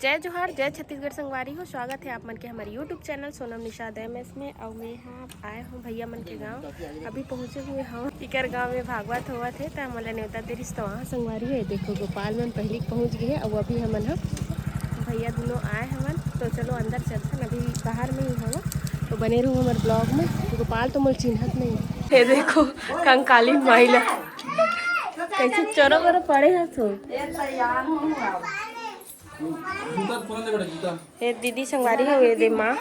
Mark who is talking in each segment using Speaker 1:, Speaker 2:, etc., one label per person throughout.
Speaker 1: जय जोहार, जय छत्तीसगढ़ संगवारी हो। स्वागत है आप मन के हमारे YouTube channel Sonam Nishad MS में। और मैं यहाँ आए हूँ भैया मन के गांव। अभी पहुँचे हुए हूँ इकर गांव में भागवत होवत है तो हमला न्योता दे रिश्ता वहाँ संगवारी है। देखो गोपाल मन पहले पहुँच गए है और अभी हमन हम भैया दोनों आए हमन। तो चलो अंदर चलते, अभी बाहर में ही हम तो बने रहूँ हमारे ब्लॉग में। गोपाल तो मुझे चिन्हत नहीं है। देखो कंकाली महिला कैसे चोरो बरो पड़े है। तो ये दीदी संगवारी है वे दे माँ।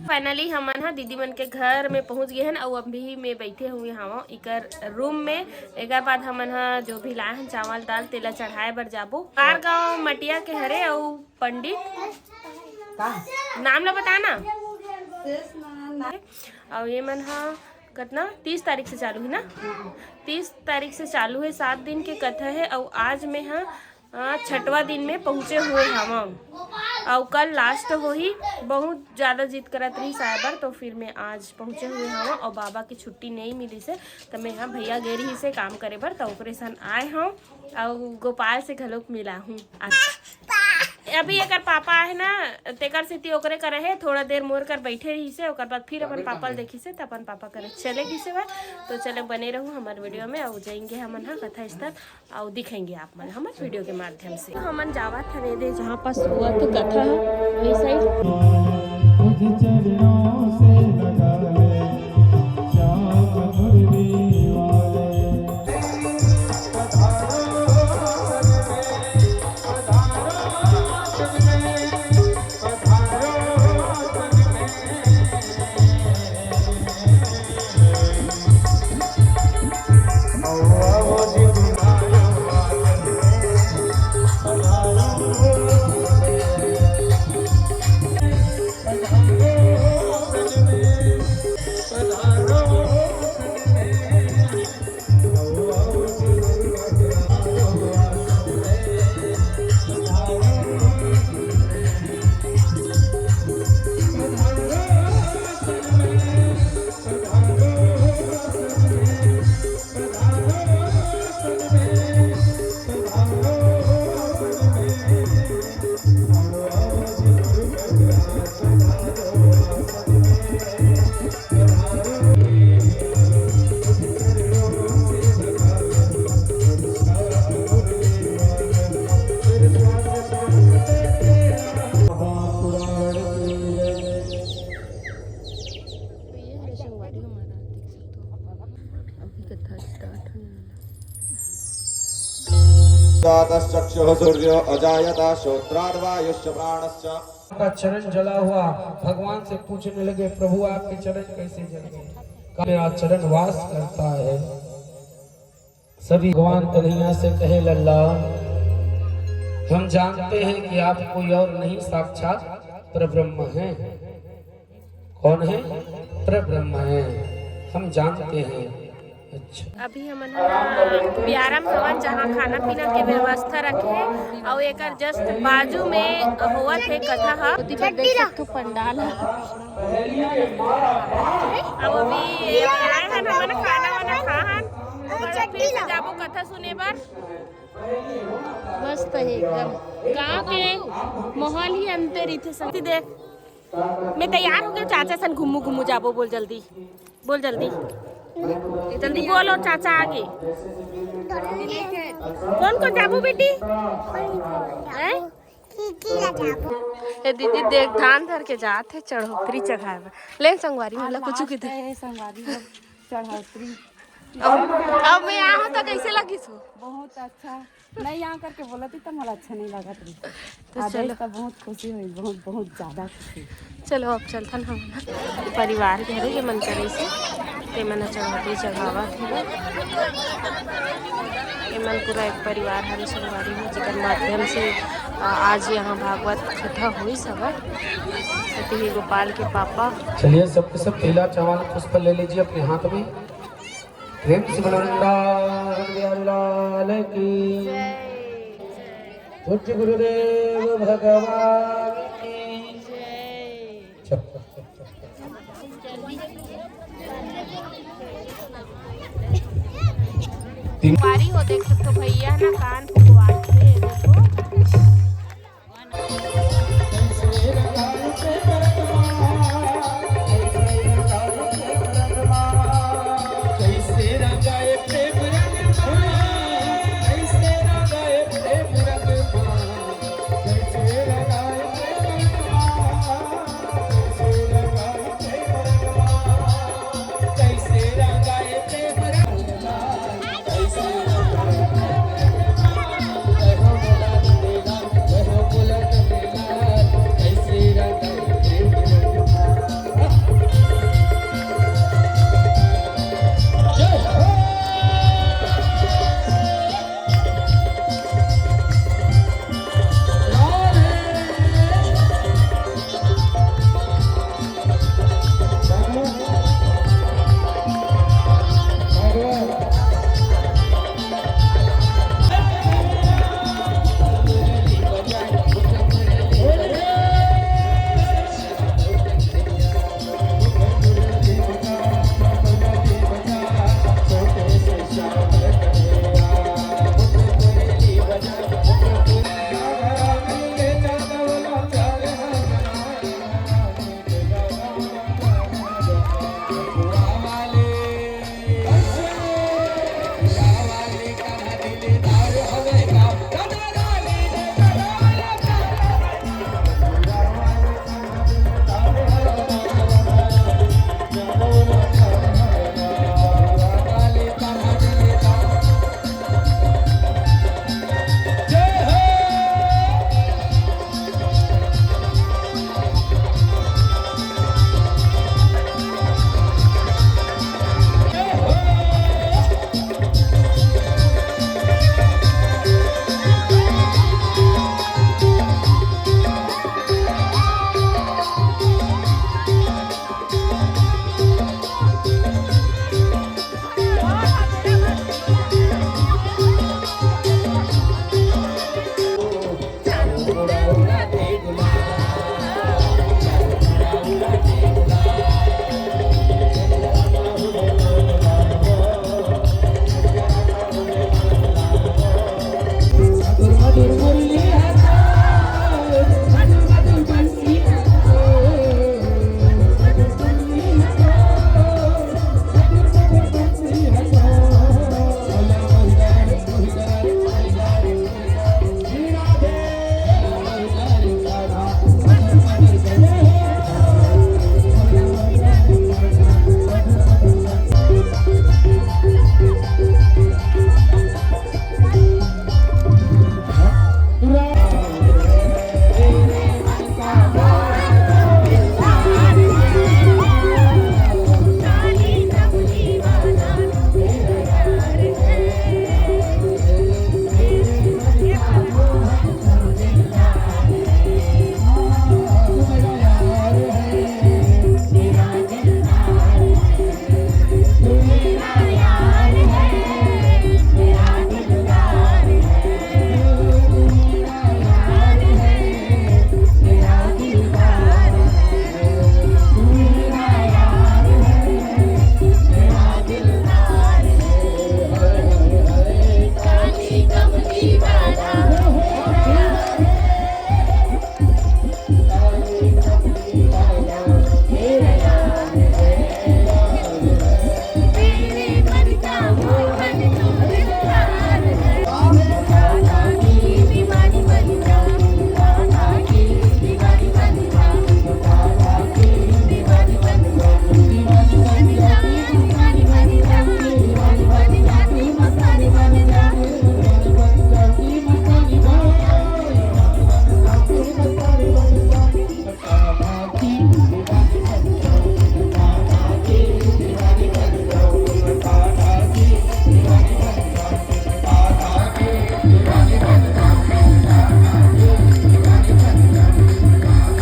Speaker 1: फाइनली हमन हा दीदी मन के घर में पहुंच गए हैं और अभी में बैठे हुए हवा इकर रूम में। एक बाद हमन हा जो भी लाए हैं चावल दाल तेला चढ़ाए बर जाबो। कार गाँव मटिया के हरे और पंडित नाम ला बताना। और ये मन हा कितना 30 तारीख से चालू है ना, 30 तारीख से चालू है। 7 दिन के कथा है और आज में हाँ 6वां दिन में पहुँचे हुए हम। और कल लास्ट हो ही बहुत ज़्यादा जिद करत रही साइबर, तो फिर मैं आज पहुँचे हुए हम। और बाबा की छुट्टी नहीं मिली से तो मैं हाँ भैया गेरी ही से काम करे बर तो ओकरे सन आए हूँ। और गोपाल से घलोक मिला हूँ। अभी एक पापा है ना तेकर से ओकरे करे है थोड़ा देर मोर कर बैठे रही से, ओकर बाद फिर अपन पापा देखी से तो अपन पापा करे चले गई से वह। तो चले बने रहूँ हमारे वीडियो में और जाएंगे हमन हाँ कथा स्थल और दिखेंगे आप मन हमारे वीडियो के माध्यम से। हमन जावत हरे दे जहाँ पास हुआ तो कथा है वही साइड।
Speaker 2: चक्षुः सूर्यो अजायता श्रोत्रार्वायुश्च प्राणश्च।
Speaker 3: का चरण जला हुआ भगवान से पूछने लगे, प्रभु आपके चरण कैसे जल गए? मेरा चरण वास करता है। सभी भगवान कन्हैया से कहे, लल्ला हम जानते हैं कि आप कोई और नहीं साक्षात परब्रह्म हैं। कौन है? परब्रह्म है, हम जानते हैं। अच्छा।
Speaker 1: अभी हमन बियारम भवन जहाँ खाना पीना के व्यवस्था रखे और एक जस्ट बाजू में होवत है कथा है। तो पंडाल है। अब अभी आए हैं हमन खाना वाना खाहन फिर से जाबो कथा सुने बर। मस्त है एकदम गाँव के माहौल ही अंतर इथे संति। देख मैं तैयार हो गया चाचा सन घुमू घुमू जाबो। बोल जल्दी बोल जल्दी जल्दी बोलो चाचा आगे। कौन कौन जाबू बेटी? दीदी देख धान धर के जाते चढ़ोतरी चढ़ाए ले संगवारी वाला कुछ
Speaker 4: संगवारी चढ़ोतरी।
Speaker 1: अब मैं यहाँ तो कैसे लगी सो?
Speaker 4: बहुत अच्छा नहीं यहाँ करके बोला थी तो मुझे अच्छा नहीं लगा रही। तो चलो तो बहुत खुशी हुई, बहुत बहुत ज़्यादा खुशी।
Speaker 1: चलो अब चलतन हम परिवार के हरे मन करे से ते मन चढ़ाती चढ़ावा थे मन पूरा एक परिवार हरे संगवारी में जिकर माध्यम से आज यहाँ भागवत कथा हुई सबर। ही गोपाल के पापा।
Speaker 3: चलिए सबके सब पहला चावल पुष्प ले लीजिए अपने हाथ में। प्रेम से लाल की पूज्य गुरुदेव भगवान की
Speaker 1: वारी हो देख सकते हो भैया ना कान